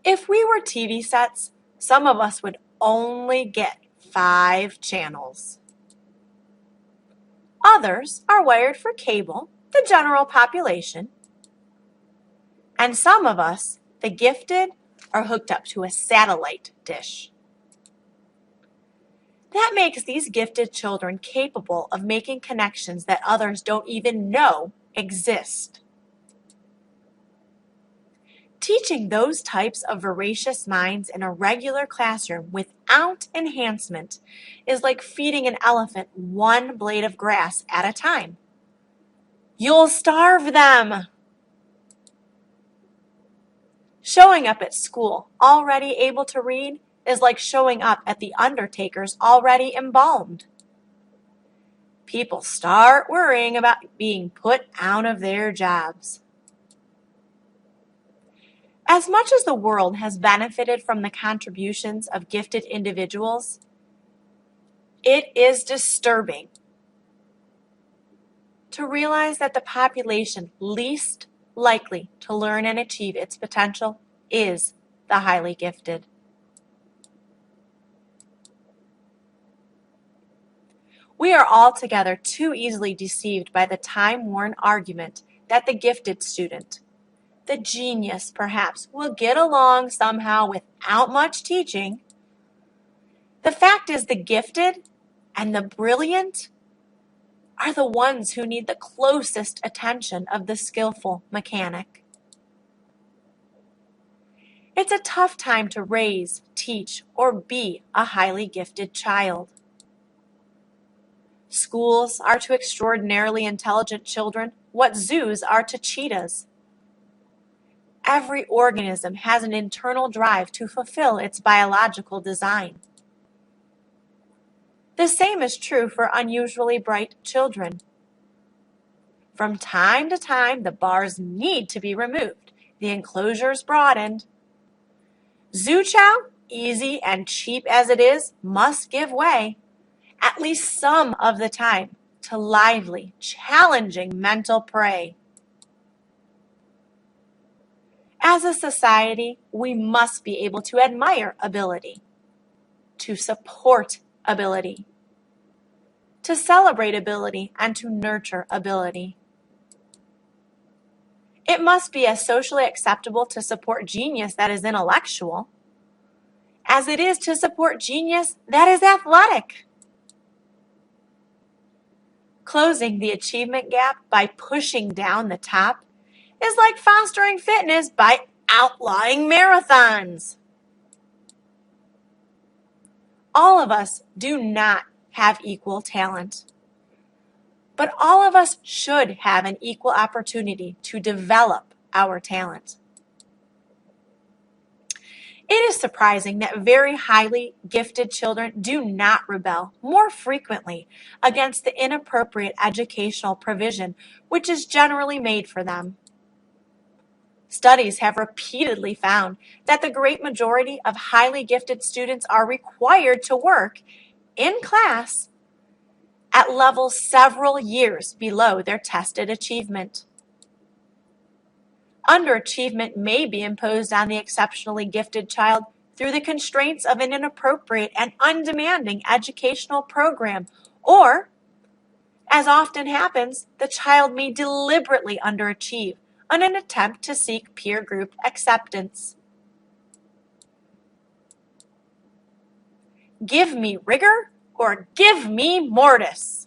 If we were TV sets, some of us would only get 5 channels. Others are wired for cable, the general population. And some of us, the gifted, are hooked up to a satellite dish. That makes these gifted children capable of making connections that others don't even know exist. Teaching those types of voracious minds in a regular classroom without enhancement is like feeding an elephant one blade of grass at a time. You'll starve them. Showing up at school already able to read is like showing up at the undertaker's already embalmed. People start worrying about being put out of their jobs. As much as the world has benefited from the contributions of gifted individuals, it is disturbing to realize that the population least likely to learn and achieve its potential is the highly gifted. We are altogether too easily deceived by the time-worn argument that the gifted student, the genius perhaps, will get along somehow without much teaching. The fact is the gifted and the brilliant are the ones who need the closest attention of the skillful mechanic. It's a tough time to raise, teach, or be a highly gifted child. Schools are to extraordinarily intelligent children what zoos are to cheetahs. Every organism has an internal drive to fulfill its biological design. The same is true for unusually bright children. From time to time, the bars need to be removed, the enclosures broadened. Zoo chow, easy and cheap as it is, must give way, at least some of the time, to lively, challenging mental prey. As a society, we must be able to admire ability, to support ability, to celebrate ability, and to nurture ability. It must be as socially acceptable to support genius that is intellectual as it is to support genius that is athletic. Closing the achievement gap by pushing down the top is like fostering fitness by outlawing marathons. All of us do not have equal talent, but all of us should have an equal opportunity to develop our talent. It is surprising that very highly gifted children do not rebel more frequently against the inappropriate educational provision which is generally made for them. Studies have repeatedly found that the great majority of highly gifted students are required to work in class at levels several years below their tested achievement. Underachievement may be imposed on the exceptionally gifted child through the constraints of an inappropriate and undemanding educational program, or, as often happens, the child may deliberately underachieve in an attempt to seek peer group acceptance. Give me rigor or give me mortis.